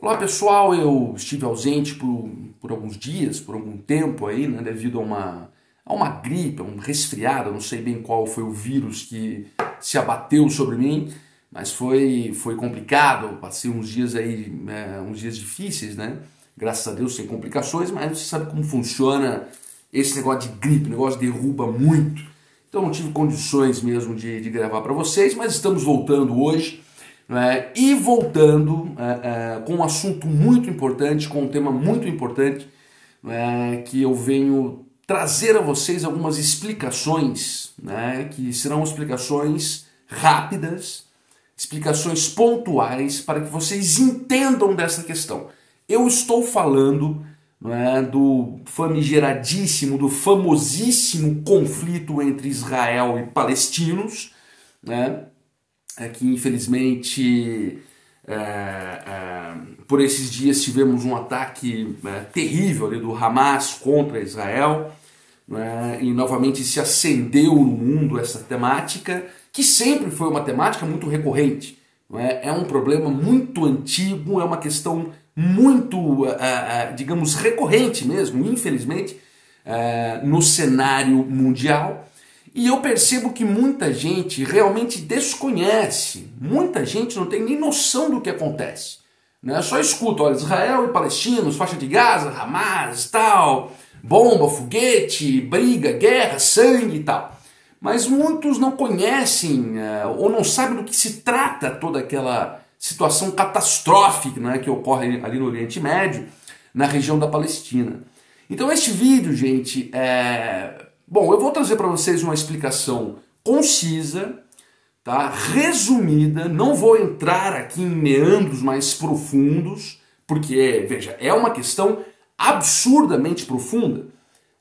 Olá pessoal, eu estive ausente por alguns dias, por algum tempo aí, né, devido a uma gripe, a um resfriado, não sei bem qual foi o vírus que se abateu sobre mim, mas foi complicado, eu passei uns dias aí, uns dias difíceis, né, graças a Deus sem complicações, mas você sabe como funciona esse negócio de gripe, o negócio derruba muito, então não tive condições mesmo de gravar para vocês, mas estamos voltando hoje. E voltando com um assunto muito importante, com um tema muito importante, que eu venho trazer a vocês algumas explicações, que serão explicações rápidas, explicações pontuais para que vocês entendam dessa questão. Eu estou falando do famigeradíssimo, do famosíssimo conflito entre Israel e palestinos, que infelizmente por esses dias tivemos um ataque terrível ali do Hamas contra Israel, e novamente se acendeu no mundo essa temática, que sempre foi uma temática muito recorrente. É um problema muito antigo, é uma questão muito, digamos, recorrente mesmo, infelizmente, no cenário mundial. E eu percebo que muita gente realmente desconhece, muita gente não tem nem noção do que acontece. Só escuta, olha, Israel e palestinos, faixa de Gaza, Hamas, tal, bomba, foguete, briga, guerra, sangue e tal. Mas muitos não conhecem ou não sabem do que se trata toda aquela situação catastrófica que ocorre ali no Oriente Médio, na região da Palestina. Então este vídeo, gente, bom, eu vou trazer para vocês uma explicação concisa, tá? Resumida, não vou entrar aqui em meandros mais profundos, porque, veja, é uma questão absurdamente profunda,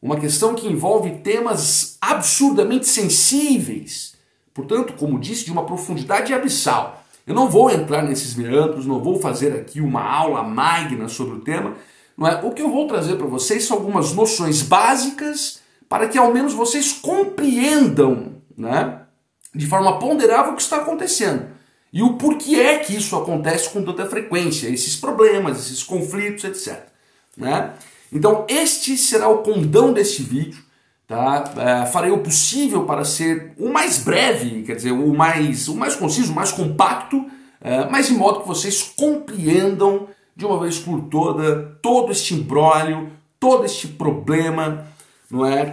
uma questão que envolve temas absurdamente sensíveis, portanto, como disse, de uma profundidade abissal. Eu não vou entrar nesses meandros, não vou fazer aqui uma aula magna sobre o tema, O que eu vou trazer para vocês são algumas noções básicas para que ao menos vocês compreendam, de forma ponderável o que está acontecendo. E o porquê é que isso acontece com tanta frequência, esses problemas, esses conflitos, etc. Então este será o condão deste vídeo. Tá? Farei o possível para ser o mais breve, quer dizer, o mais conciso, o mais compacto, mas de modo que vocês compreendam de uma vez por toda todo este imbróglio, todo este problema,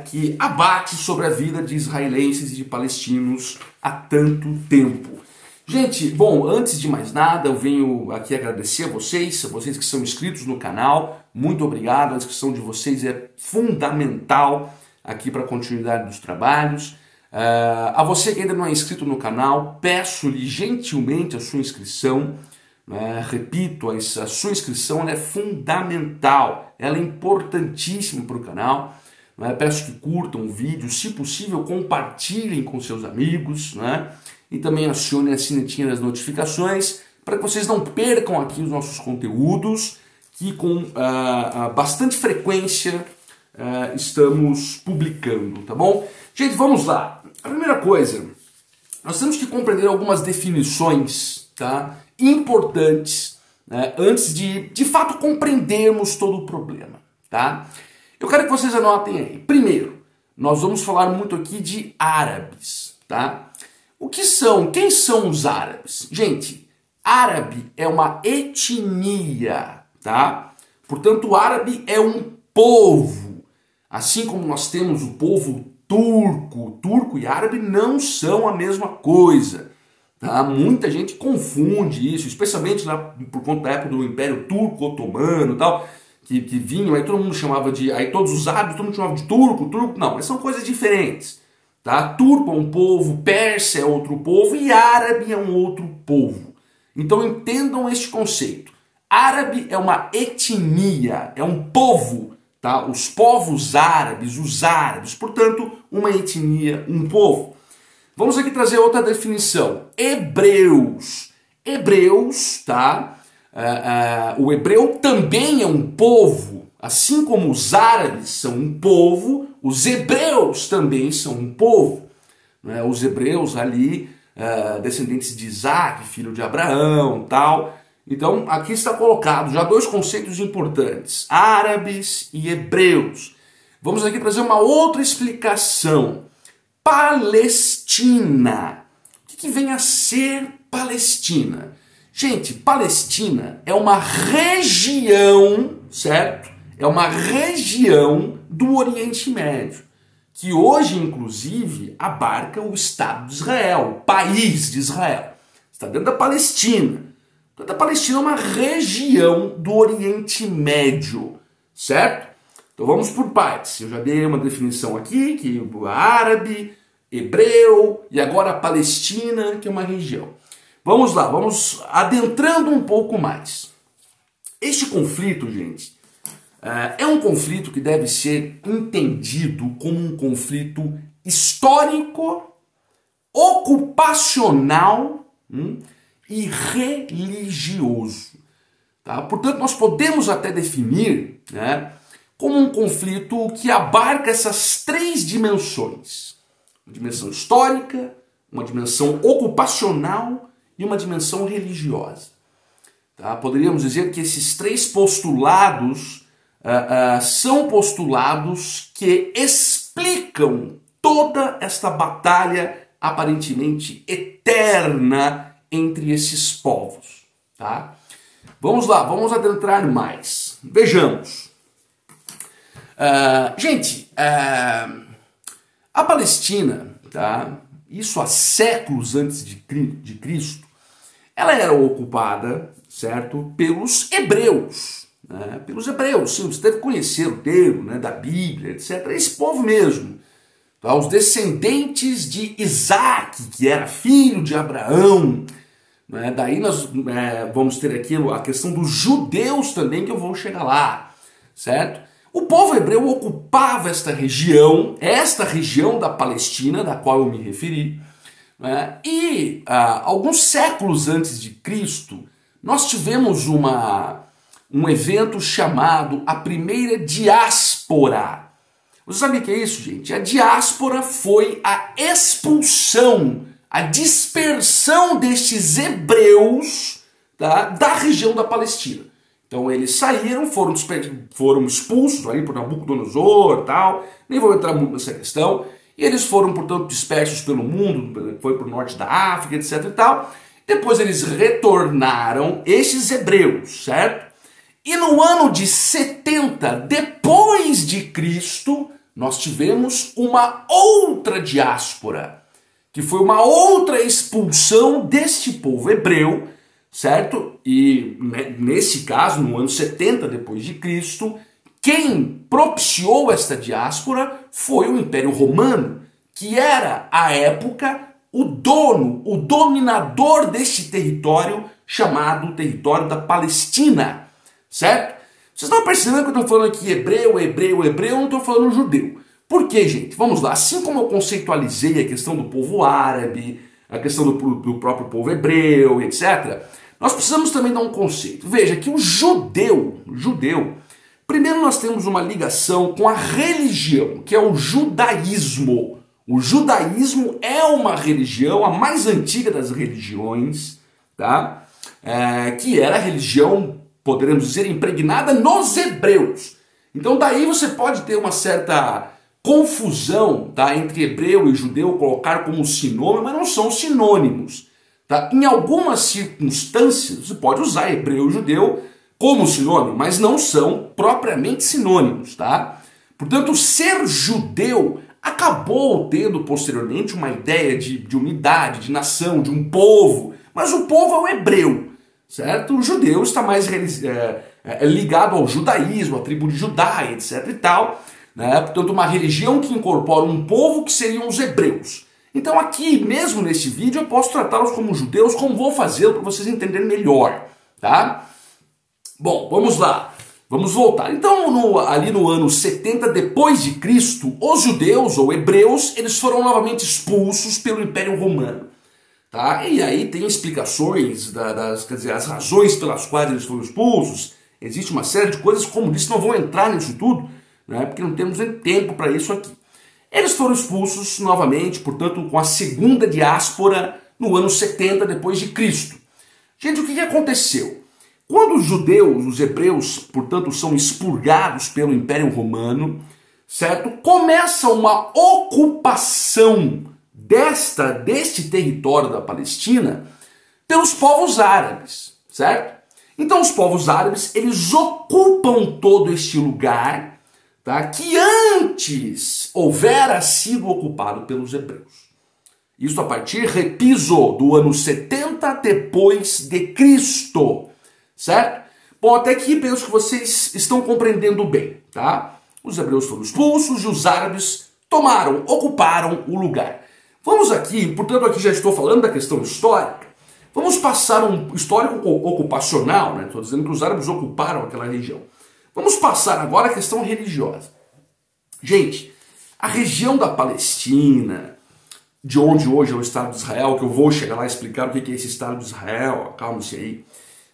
que abate sobre a vida de israelenses e de palestinos há tanto tempo. Gente, bom, antes de mais nada, eu venho aqui agradecer a vocês que são inscritos no canal. Muito obrigado, a inscrição de vocês é fundamental aqui para a continuidade dos trabalhos. A você que ainda não é inscrito no canal, peço-lhe gentilmente a sua inscrição. Repito, a sua inscrição é fundamental, ela é importantíssima para o canal. Peço que curtam o vídeo, se possível compartilhem com seus amigos, e também acionem a sinetinha das notificações para que vocês não percam aqui os nossos conteúdos, que com bastante frequência estamos publicando, tá bom? Gente, vamos lá. A primeira coisa, nós temos que compreender algumas definições, tá, importantes, antes de fato compreendermos todo o problema, tá? Eu quero que vocês anotem aí. Primeiro, nós vamos falar muito aqui de árabes, tá? Quem são os árabes? Gente, árabe é uma etnia, tá? Portanto, o árabe é um povo. Assim como nós temos o povo turco, turco e árabe não são a mesma coisa. Tá? Muita gente confunde isso, especialmente lá por conta da época do Império Turco Otomano e tal, que vinham, aí todo mundo chamava de, aí todos os árabes, todo mundo chamava de turco, não, mas são coisas diferentes. Tá? Turco é um povo, persa é outro povo e árabe é um outro povo. Então entendam este conceito. Árabe é uma etnia, é um povo. Tá? Os povos árabes, os árabes, portanto, uma etnia, um povo. Vamos aqui trazer outra definição. Hebreus. Hebreus, tá? O hebreu também é um povo. Assim como os árabes são um povo, os hebreus também são um povo. Os hebreus ali, descendentes de Isaac, filho de Abraão, tal. Então, aqui está colocado já dois conceitos importantes, árabes e hebreus. Vamos aqui trazer uma outra explicação. Palestina. O que vem a ser Palestina? Gente, Palestina é uma região, certo? É uma região do Oriente Médio, que hoje, inclusive, abarca o Estado de Israel, o país de Israel. Está dentro da Palestina. Então, a Palestina é uma região do Oriente Médio, certo? Então vamos por partes. Eu já dei uma definição aqui, que é árabe, hebreu, e agora a Palestina, que é uma região. Vamos lá, vamos adentrando um pouco mais. Este conflito, gente, é um conflito que deve ser entendido como um conflito histórico, ocupacional e religioso. Tá? Portanto, nós podemos até definir, né, como um conflito que abarca essas três dimensões. Uma dimensão histórica, uma dimensão ocupacional e uma dimensão religiosa. Tá? Poderíamos dizer que esses três postulados são postulados que explicam toda esta batalha aparentemente eterna entre esses povos. Tá? Vamos lá, vamos adentrar mais. Vejamos. Gente, a Palestina, tá? Isso há séculos antes de Cristo, ela era ocupada, certo, pelos hebreus. Né? Pelos hebreus, sim, você deve conhecer o termo, né, da Bíblia, etc. Esse povo mesmo. Tá? Os descendentes de Isaac, que era filho de Abraão. Né? Daí nós vamos ter aqui a questão dos judeus também, que eu vou chegar lá, certo? O povo hebreu ocupava esta região da Palestina, da qual eu me referi, né? E alguns séculos antes de Cristo, nós tivemos um evento chamado a Primeira Diáspora. Você sabe o que é isso, gente? A diáspora foi a expulsão, a dispersão destes hebreus, tá, da região da Palestina. Então eles saíram, foram expulsos aí por Nabucodonosor e tal, nem vou entrar muito nessa questão, e eles foram, portanto, dispersos pelo mundo, foi para o norte da África, etc e tal. Depois eles retornaram, estes hebreus, certo? E no ano de 70 depois de Cristo, nós tivemos uma outra diáspora, que foi uma outra expulsão deste povo hebreu, certo? E nesse caso, no ano 70 depois de Cristo, quem propiciou esta diáspora foi o Império Romano, que era, à época, o dominador deste território chamado território da Palestina, certo? Vocês estão percebendo que eu estou falando aqui hebreu, eu não estou falando judeu. Por quê, gente? Vamos lá, assim como eu conceitualizei a questão do povo árabe, a questão do próprio povo hebreu, etc., nós precisamos também dar um conceito. Veja que o judeu, primeiro nós temos uma ligação com a religião, que é o judaísmo. O judaísmo é uma religião, a mais antiga das religiões, tá? Que era a religião, poderemos dizer, impregnada nos hebreus. Então daí você pode ter uma certa confusão, tá, entre hebreu e judeu, colocar como sinônimo, mas não são sinônimos. Tá? Em algumas circunstâncias, você pode usar hebreu e judeu como sinônimo, mas não são propriamente sinônimos. Tá? Portanto, ser judeu acabou tendo posteriormente uma ideia de unidade, de nação, de um povo, mas o povo é o hebreu, certo? O judeu está mais ligado ao judaísmo, à tribo de Judá, etc e tal, né? Portanto, uma religião que incorpora um povo que seriam os hebreus. Então aqui, mesmo neste vídeo, eu posso tratá-los como judeus, como vou fazê-lo para vocês entenderem melhor, tá? Bom, vamos lá. Vamos voltar. Então, ali no ano 70 depois de Cristo, os judeus ou hebreus, eles foram novamente expulsos pelo Império Romano. Tá? E aí tem explicações quer dizer, as razões pelas quais eles foram expulsos. Existe uma série de coisas, como disse, não vou entrar nisso tudo, né, porque não temos nem tempo para isso aqui. Eles foram expulsos novamente, portanto, com a segunda diáspora no ano 70 depois de Cristo. Gente, o que aconteceu? Quando os judeus, os hebreus, portanto, são expurgados pelo Império Romano, certo? Começa uma ocupação deste território da Palestina pelos povos árabes, certo? Então os povos árabes, eles ocupam todo este lugar, tá, que antes houvera sido ocupado pelos hebreus. Isso a partir, repiso, do ano 70 depois de Cristo, certo? Bom, até aqui penso que vocês estão compreendendo bem, tá? Os hebreus foram expulsos e os árabes tomaram, ocuparam o lugar. Vamos aqui, portanto aqui já estou falando da questão histórica, vamos passar um histórico ocupacional, né? Estou dizendo que os árabes ocuparam aquela região. Vamos passar agora a questão religiosa. Gente, a região da Palestina, de onde hoje é o Estado de Israel, que eu vou chegar lá e explicar o que é esse Estado de Israel, calma-se aí,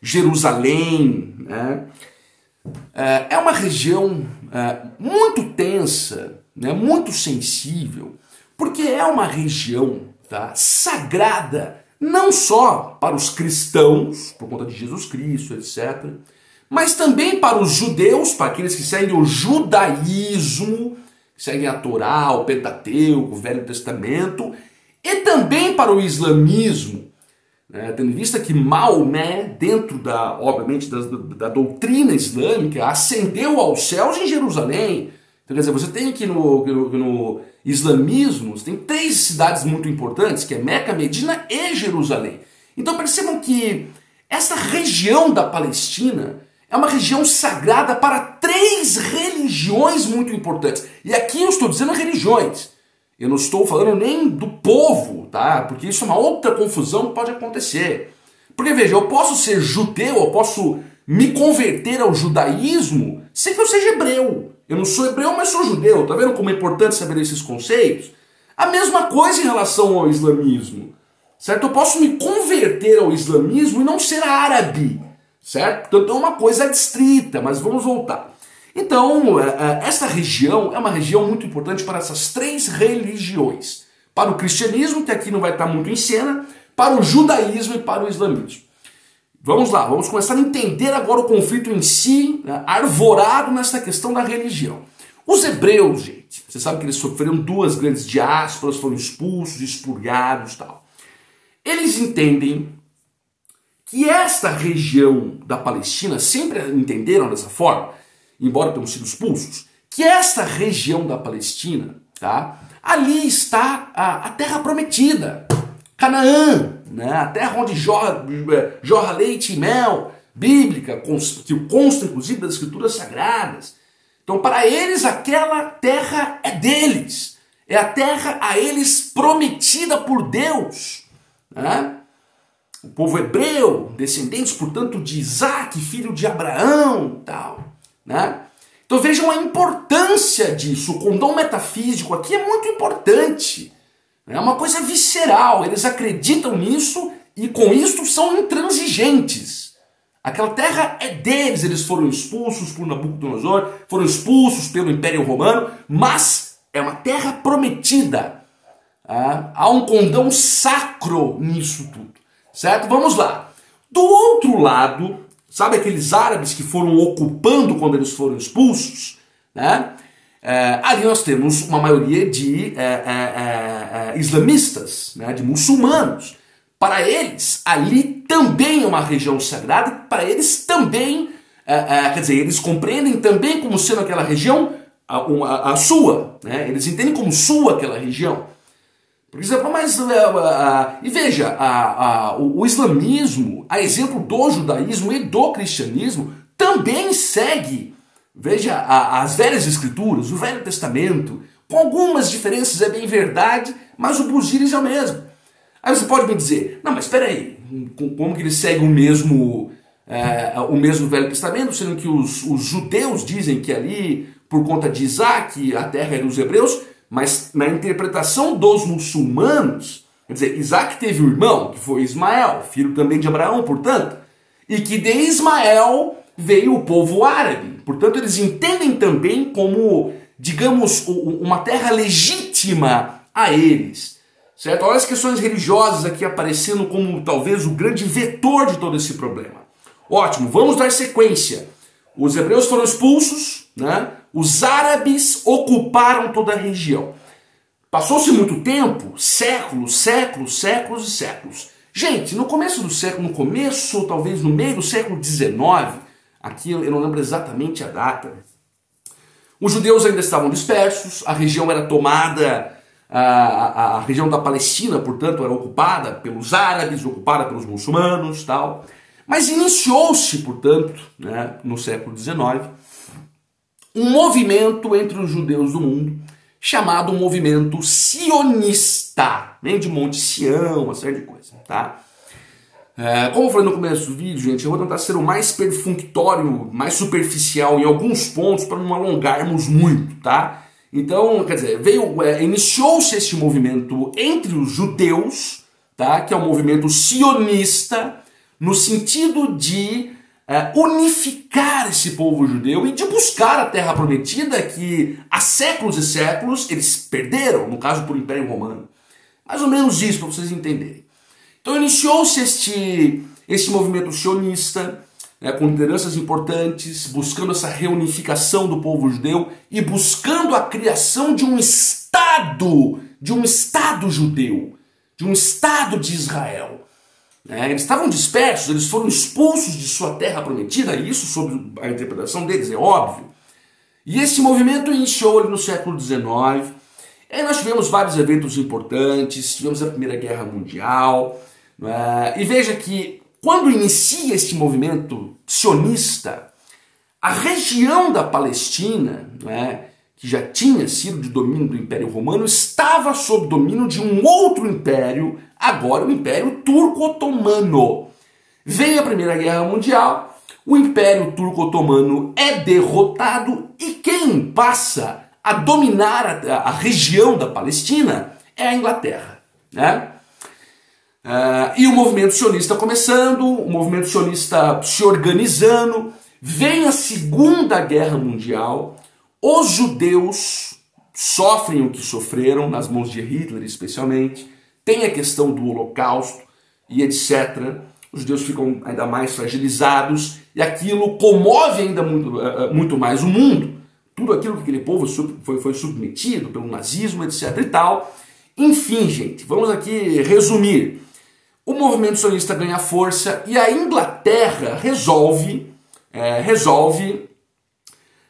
Jerusalém, né? É uma região muito tensa, né? Muito sensível, porque é uma região, tá, sagrada, não só para os cristãos, por conta de Jesus Cristo, etc., mas também para os judeus, para aqueles que seguem o judaísmo, que seguem a Torá, o Pentateuco, o Velho Testamento, e também para o islamismo, né? Tendo em vista que Maomé, dentro obviamente, da doutrina islâmica, ascendeu aos céus em Jerusalém. Então, quer dizer, você tem aqui no islamismo, você tem 3 cidades muito importantes, que é Meca, Medina e Jerusalém. Então percebam que essa região da Palestina é uma região sagrada para 3 religiões muito importantes. E aqui eu estou dizendo religiões. Eu não estou falando nem do povo, tá? Porque isso é uma outra confusão que pode acontecer. Porque veja, eu posso ser judeu, eu posso me converter ao judaísmo sem que eu seja hebreu. Eu não sou hebreu, mas sou judeu. Tá vendo como é importante saber esses conceitos? A mesma coisa em relação ao islamismo, certo? Eu posso me converter ao islamismo e não ser árabe, certo? Portanto, é uma coisa adstrita, mas vamos voltar. Então, essa região é uma região muito importante para essas 3 religiões. Para o cristianismo, que aqui não vai estar muito em cena, para o judaísmo e para o islamismo. Vamos lá, vamos começar a entender agora o conflito em si, né, arvorado nessa questão da religião. Os hebreus, gente, você sabe que eles sofreram 2 grandes diásporas, foram expulsos, expurgados e tal. Eles entendem que esta região da Palestina, sempre entenderam dessa forma, embora tenham sido expulsos, que esta região da Palestina, tá, ali está a terra prometida, Canaã, né, a terra onde jorra leite e mel, bíblica, que consta inclusive das escrituras sagradas. Então para eles aquela terra é deles, é a terra a eles prometida por Deus, né? O povo hebreu, descendentes, portanto, de Isaac, filho de Abraão, tal, né? Então vejam a importância disso. O condão metafísico aqui é muito importante. É uma coisa visceral. Eles acreditam nisso e com isso são intransigentes. Aquela terra é deles. Eles foram expulsos por Nabucodonosor, foram expulsos pelo Império Romano, mas é uma terra prometida. Há um condão sacro nisso tudo. Certo? Vamos lá. Do outro lado, sabe aqueles árabes que foram ocupando quando eles foram expulsos? Né? Ali nós temos uma maioria de islamistas, né? De muçulmanos. Para eles, ali também é uma região sagrada, para eles também, quer dizer, eles compreendem também como sendo aquela região a sua. Né? Eles entendem como sua aquela região. Por exemplo, mas e veja, o islamismo, a exemplo do judaísmo e do cristianismo, também segue, veja, as velhas escrituras, o Velho Testamento, com algumas diferenças, é bem verdade, mas o buziris é o mesmo. Aí você pode me dizer, não, mas espera aí, como que eles seguem o mesmo Velho Testamento, sendo que os judeus dizem que ali, por conta de Isaac, a terra é dos hebreus, mas na interpretação dos muçulmanos, quer dizer, Isaac teve um irmão, que foi Ismael, filho também de Abraão, portanto, e que de Ismael veio o povo árabe. Portanto, eles entendem também como, digamos, uma terra legítima a eles. Certo? Olha as questões religiosas aqui aparecendo como talvez o grande vetor de todo esse problema. Ótimo, vamos dar sequência. Os hebreus foram expulsos, né? Os árabes ocuparam toda a região. Passou-se muito tempo, séculos e séculos. Gente, no começo do século, talvez no meio do século XIX, aqui eu não lembro exatamente a data, os judeus ainda estavam dispersos, a região era tomada, a região da Palestina, portanto, era ocupada pelos árabes, ocupada pelos muçulmanos, tal. Mas iniciou-se, portanto, né, no século XIX, um movimento entre os judeus do mundo, chamado movimento sionista, vem de Monte Sião, uma série de coisas, tá? Como eu falei no começo do vídeo, gente, eu vou tentar ser o mais perfunctório, mais superficial em alguns pontos para não alongarmos muito, tá? Então, quer dizer, iniciou-se esse movimento entre os judeus, tá? Que é o movimento sionista, no sentido de unificar esse povo judeu e de buscar a terra prometida que há séculos e séculos eles perderam, no caso por Império Romano. Mais ou menos isso, para vocês entenderem. Então iniciou-se este movimento sionista, né, com lideranças importantes, buscando essa reunificação do povo judeu e buscando a criação de um Estado judeu, de um Estado de Israel. Eles estavam dispersos, eles foram expulsos de sua terra prometida, e isso sob a interpretação deles, é óbvio. E esse movimento iniciou ali no século XIX. Aí nós tivemos vários eventos importantes, tivemos a Primeira Guerra Mundial. E veja que quando inicia este movimento sionista, a região da Palestina, que já tinha sido de domínio do Império Romano, estava sob domínio de um outro império, agora o Império Turco-Otomano. Vem a Primeira Guerra Mundial, o Império Turco-Otomano é derrotado e quem passa a dominar a região da Palestina é a Inglaterra, né? E o movimento sionista começando, o movimento sionista se organizando, vem a Segunda Guerra Mundial, os judeus sofrem o que sofreram, nas mãos de Hitler especialmente, tem a questão do Holocausto e etc. Os judeus ficam ainda mais fragilizados e aquilo comove ainda muito mais o mundo. Tudo aquilo que aquele povo foi submetido pelo nazismo, etc. e tal. Enfim, gente, vamos aqui resumir. O movimento sionista ganha força e a Inglaterra resolve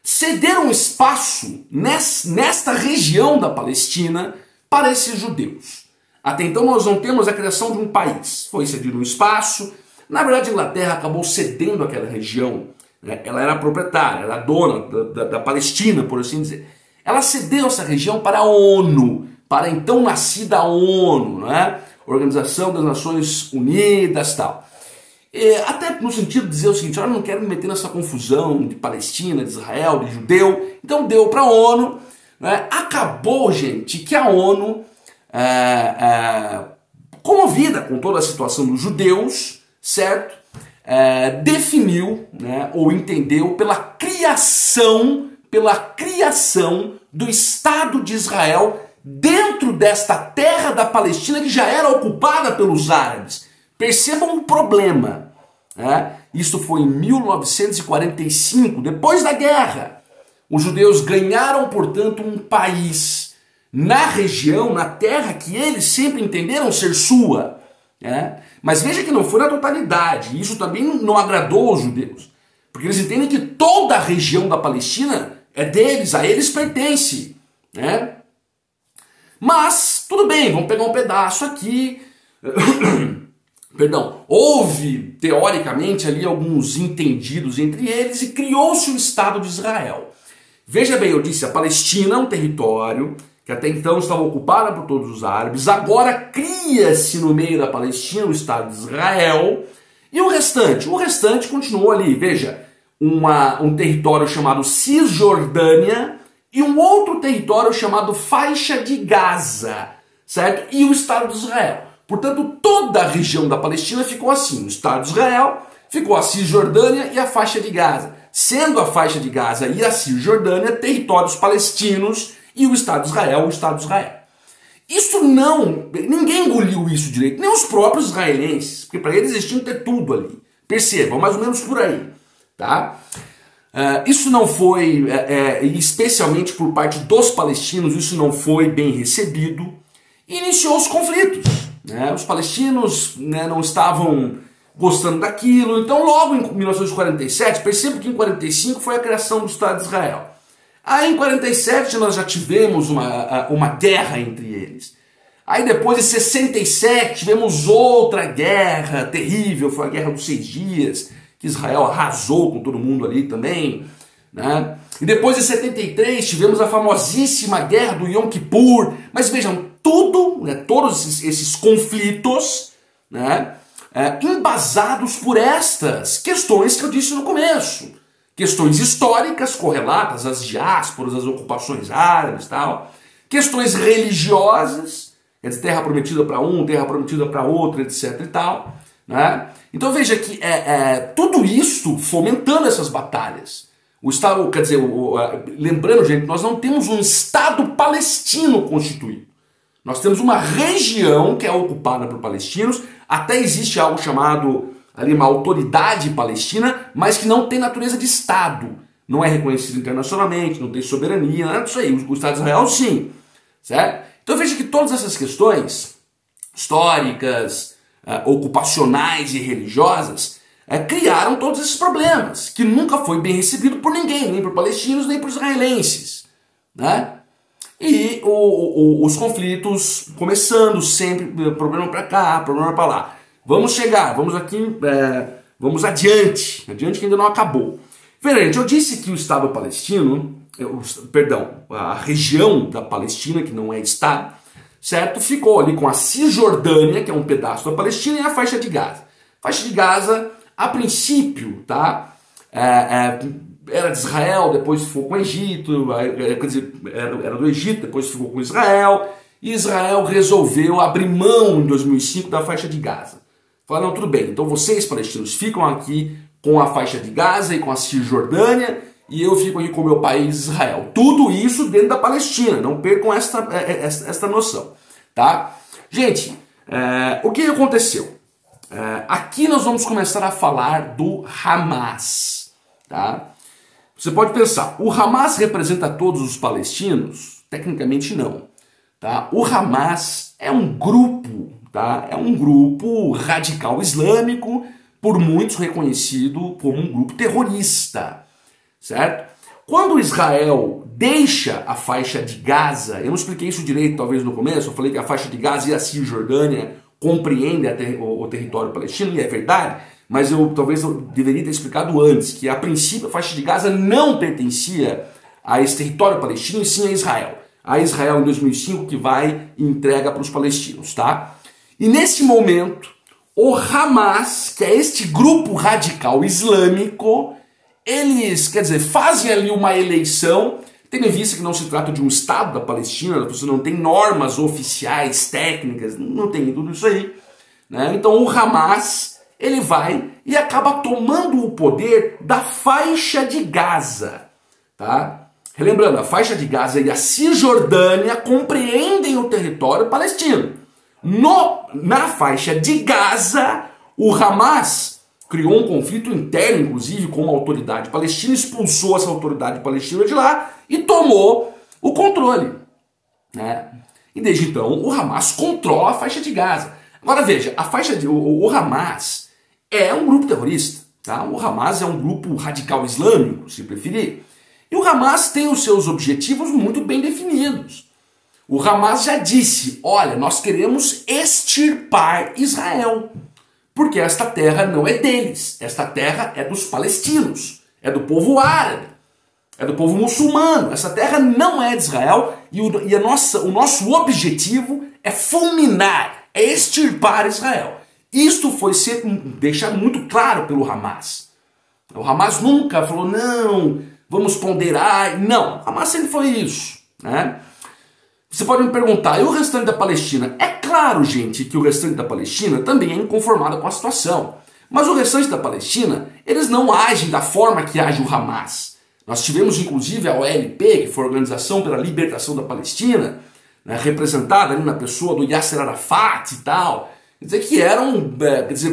ceder um espaço nesta região da Palestina para esses judeus. Até então nós não temos a criação de um país. Foi cedido um espaço. Na verdade, a Inglaterra acabou cedendo aquela região. Ela era proprietária, era dona da Palestina, por assim dizer. Ela cedeu essa região para a ONU, para a então nascida ONU, né? Organização das Nações Unidas e tal. Até no sentido de dizer o seguinte, eu não quero me meter nessa confusão de Palestina, de Israel, de judeu. Então deu para a ONU. Né? Acabou, gente, que a ONU, comovida com toda a situação dos judeus, certo? Definiu, né, ou entendeu pela criação do Estado de Israel dentro desta terra da Palestina que já era ocupada pelos árabes. Percebam o problema. Isso foi em 1945, depois da guerra. Os judeus ganharam, portanto, um país na região, na terra que eles sempre entenderam ser sua. Mas veja que não foi na totalidade. Isso também não agradou aos judeus. Porque eles entendem que toda a região da Palestina é deles, a eles pertence. Mas, tudo bem, vamos pegar um pedaço aqui. Perdão, houve, teoricamente, ali alguns entendidos entre eles e criou-se o Estado de Israel. Veja bem, eu disse, a Palestina é um território que até então estava ocupada por todos os árabes, agora cria-se no meio da Palestina o Estado de Israel, e o restante? O restante continuou ali, veja, um território chamado Cisjordânia e um outro território chamado Faixa de Gaza, certo? E o Estado de Israel. Portanto, toda a região da Palestina ficou assim, o Estado de Israel, ficou a Cisjordânia e a Faixa de Gaza, sendo a Faixa de Gaza e a Cisjordânia territórios palestinos e o Estado de Israel, o Estado de Israel. Isso ninguém engoliu isso direito, nem os próprios israelenses, porque para eles eles tinham que ter tudo ali. Percebam, mais ou menos por aí, tá? Isso não foi, especialmente por parte dos palestinos, isso não foi bem recebido e iniciou os conflitos, né? Os palestinos, né, não estavam gostando daquilo, então logo em 1947, percebo que em 45 foi a criação do Estado de Israel. Aí em 47 nós já tivemos uma guerra entre eles. Aí depois, em 67, tivemos outra guerra terrível, foi a Guerra dos 6 Dias, que Israel arrasou com todo mundo ali também, né? E depois, em 73, tivemos a famosíssima Guerra do Yom Kippur. Mas vejam, tudo, né, todos esses conflitos, né, embasados por estas questões que eu disse no começo. Questões históricas correlatas às diásporas, às ocupações árabes e tal. Questões religiosas, quer dizer, terra prometida para um, terra prometida para outro, etc e tal, né? Então veja que tudo isso fomentando essas batalhas. O Estado, quer dizer, lembrando, gente, nós não temos um Estado palestino constituído. Nós temos uma região que é ocupada por palestinos, até existe algo chamado ali uma autoridade palestina, mas que não tem natureza de Estado. Não é reconhecido internacionalmente, não tem soberania, nada disso aí. O Estado de Israel, sim. Certo? Então veja que todas essas questões históricas, ocupacionais e religiosas criaram todos esses problemas, que nunca foi bem recebido por ninguém, nem por palestinos, nem por israelenses, né? E os conflitos começando sempre, problema para cá, problema para lá. Vamos chegar, vamos aqui, vamos adiante que ainda não acabou. Veja, eu disse que o Estado palestino, a região da Palestina, que não é Estado, certo? Ficou ali com a Cisjordânia, que é um pedaço da Palestina, e a faixa de Gaza. A faixa de Gaza, a princípio, tá? Era de Israel, depois ficou com o Egito, quer dizer, era do Egito, depois ficou com Israel, e Israel resolveu abrir mão em 2005 da faixa de Gaza. Falaram, tudo bem, então vocês palestinos ficam aqui com a faixa de Gaza e com a Cisjordânia, e eu fico aqui com o meu país, Israel. Tudo isso dentro da Palestina, não percam esta noção, tá? Gente, o que aconteceu? Aqui nós vamos começar a falar do Hamas, tá? Você pode pensar, o Hamas representa todos os palestinos? Tecnicamente não, tá? O Hamas é um grupo, tá? É um grupo radical islâmico, por muitos reconhecido como um grupo terrorista, certo? Quando Israel deixa a faixa de Gaza, eu não expliquei isso direito talvez no começo, eu falei que a faixa de Gaza e a Cisjordânia compreendem o território palestino, e é verdade, mas talvez eu deveria ter explicado antes, que a princípio a faixa de Gaza não pertencia a esse território palestino, e sim a Israel. A Israel em 2005 que vai e entrega para os palestinos, tá? E nesse momento, o Hamas, que é este grupo radical islâmico, eles, quer dizer, fazem ali uma eleição, tendo em vista que não se trata de um Estado da Palestina, você não tem normas oficiais, técnicas, não tem tudo isso aí, né? Então o Hamas, ele vai e acaba tomando o poder da faixa de Gaza, tá? Relembrando, a faixa de Gaza e a Cisjordânia compreendem o território palestino. Na faixa de Gaza, o Hamas criou um conflito interno, inclusive, com uma autoridade palestina, expulsou essa autoridade palestina de lá e tomou o controle, né? E desde então, o Hamas controla a faixa de Gaza. Agora veja, o Hamas é um grupo terrorista, tá? O Hamas é um grupo radical islâmico, se preferir. E o Hamas tem os seus objetivos muito bem definidos. O Hamas já disse, olha, nós queremos extirpar Israel, porque esta terra não é deles, esta terra é dos palestinos, é do povo árabe, é do povo muçulmano, essa terra não é de Israel e o nosso objetivo é fulminar, é extirpar Israel. Isto foi deixado muito claro pelo Hamas. O Hamas nunca falou, não, vamos ponderar, não, o Hamas sempre foi isso, né? Você pode me perguntar, e o restante da Palestina? É claro, gente, que o restante da Palestina também é inconformado com a situação. Mas o restante da Palestina, eles não agem da forma que age o Hamas. Nós tivemos, inclusive, a OLP, que foi a Organização pela Libertação da Palestina, né, representada ali na pessoa do Yasser Arafat e tal, Quer dizer, que eram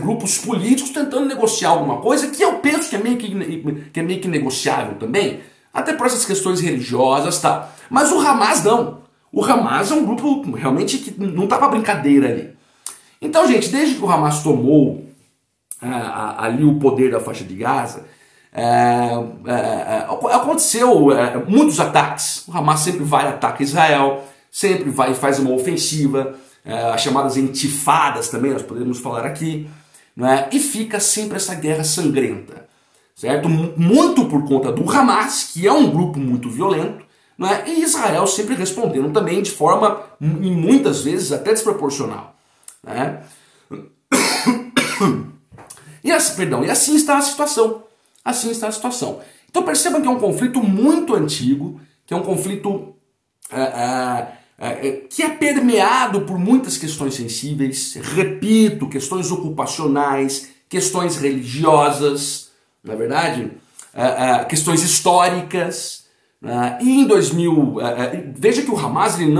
grupos políticos tentando negociar alguma coisa que eu penso que é meio que negociável também, até por essas questões religiosas e tal. Mas o Hamas não. O Hamas é um grupo realmente que não tá pra brincadeira ali. Então, gente, desde que o Hamas tomou ali o poder da faixa de Gaza, aconteceu muitos ataques. O Hamas sempre vai atacar Israel, sempre vai e faz uma ofensiva, as chamadas intifadas também, nós podemos falar aqui, né? E fica sempre essa guerra sangrenta, certo? Muito por conta do Hamas, que é um grupo muito violento, né? E Israel sempre respondendo também de forma, e muitas vezes, até desproporcional, né? E assim está a situação. Assim está a situação. Então percebam que é um conflito muito antigo, que é um conflito que é permeado por muitas questões sensíveis, repito, questões ocupacionais, questões religiosas, na verdade, questões históricas. E em 2000, veja que o Hamas ele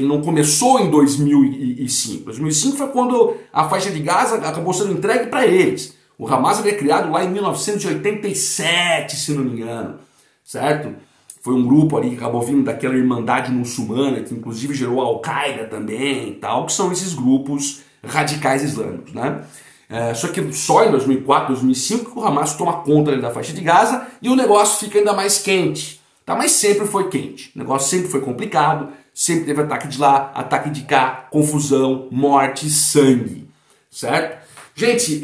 não começou em 2005. 2005 foi quando a faixa de Gaza acabou sendo entregue para eles. O Hamas foi criado lá em 1987, se não me engano, certo? Foi um grupo ali que acabou vindo daquela Irmandade Muçulmana, que inclusive gerou a Al-Qaeda também e tal, que são esses grupos radicais islâmicos, né? Só que só em 2004, 2005 que o Hamas toma conta ali da faixa de Gaza e o negócio fica ainda mais quente. Tá, mas sempre foi quente, o negócio sempre foi complicado, sempre teve ataque de lá, ataque de cá, confusão, morte, sangue, certo? Gente,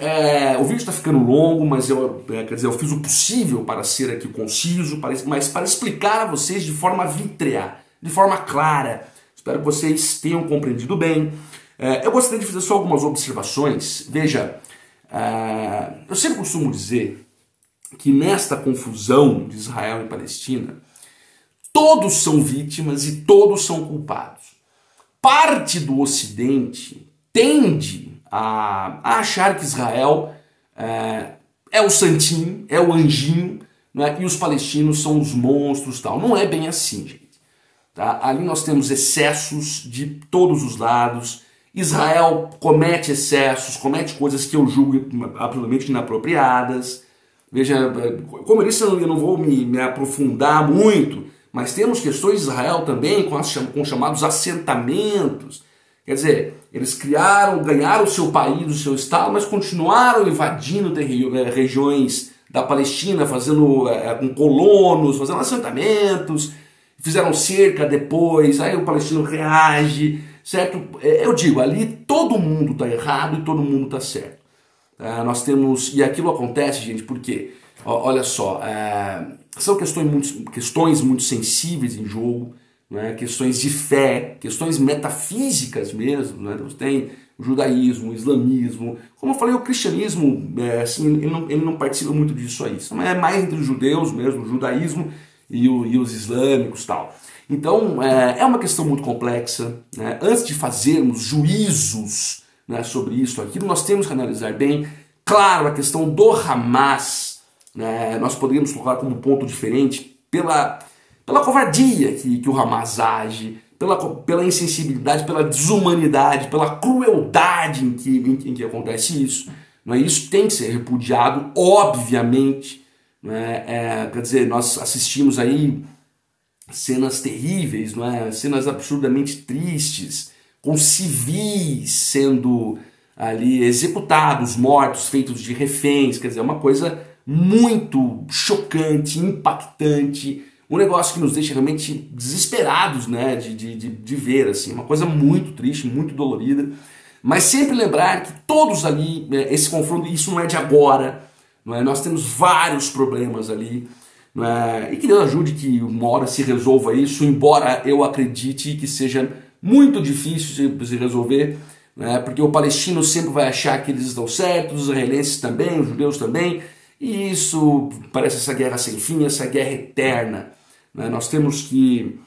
o vídeo está ficando longo, mas eu fiz o possível para ser aqui conciso, mas para explicar a vocês de forma vítrea, de forma clara. Espero que vocês tenham compreendido bem. Eu gostaria de fazer só algumas observações. Veja, eu sempre costumo dizer que nesta confusão de Israel e Palestina, todos são vítimas e todos são culpados. Parte do Ocidente tende a achar que Israel é o santinho, é o anjinho, né, e os palestinos são os monstros, tal. Não é bem assim, gente. Tá? Ali nós temos excessos de todos os lados. Israel comete excessos, comete coisas que eu julgo absolutamente inapropriadas. Veja, como eu disse, eu não vou me aprofundar muito, mas temos questões de Israel também com chamados assentamentos. Quer dizer, eles ganharam o seu país, o seu estado, mas continuaram invadindo regiões da Palestina, fazendo com colonos, fazendo assentamentos, fizeram cerca depois, aí o palestino reage, certo? Eu digo, ali todo mundo está errado e todo mundo está certo. Nós temos, e aquilo acontece, gente, porque, olha só, são questões muito sensíveis em jogo, né, questões de fé, questões metafísicas mesmo, né, tem o judaísmo, o islamismo, como eu falei, o cristianismo, assim, ele não participa muito disso aí, é mais entre os judeus mesmo, o judaísmo e os islâmicos e tal. Então, é uma questão muito complexa, né? Antes de fazermos juízos, né, sobre isso, aquilo, nós temos que analisar bem, claro, a questão do Hamas, né, nós poderíamos colocar como ponto diferente pela covardia que o Hamas age, pela insensibilidade, pela desumanidade, pela crueldade em que acontece isso. Não é? Isso tem que ser repudiado, obviamente. Não é? Quer dizer, nós assistimos aí cenas terríveis, não é? Cenas absurdamente tristes, com civis sendo ali executados, mortos, feitos de reféns. Quer dizer, é uma coisa muito chocante, impactante, um negócio que nos deixa realmente desesperados, né, de ver, assim, uma coisa muito triste, muito dolorida, mas sempre lembrar que todos ali, esse confronto, isso não é de agora, não é? Nós temos vários problemas ali, não é? E que Deus ajude que uma hora se resolva isso, embora eu acredite que seja muito difícil de se resolver, né, porque o palestino sempre vai achar que eles estão certos, os israelenses também, os judeus também, e isso parece essa guerra sem fim, essa guerra eterna. Nós temos que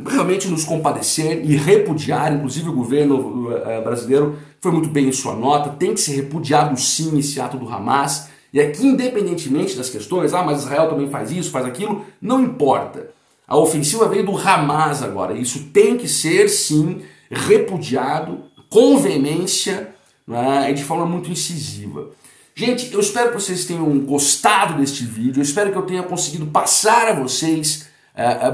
realmente nos compadecer e repudiar, inclusive o governo brasileiro foi muito bem em sua nota, tem que ser repudiado sim esse ato do Hamas, e aqui independentemente das questões, mas Israel também faz isso, faz aquilo, não importa. A ofensiva veio do Hamas agora, isso tem que ser sim repudiado, com veemência, né, e de forma muito incisiva. Gente, eu espero que vocês tenham gostado deste vídeo, eu espero que eu tenha conseguido passar a vocês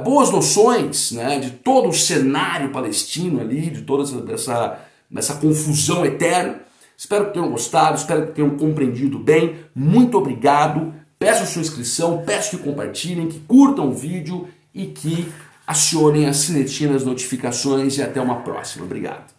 boas noções, né, de todo o cenário palestino ali, de toda essa confusão eterna. Espero que tenham gostado, espero que tenham compreendido bem. Muito obrigado, peço a sua inscrição, peço que compartilhem, que curtam o vídeo e que acionem as sinetinhas, notificações e até uma próxima. Obrigado.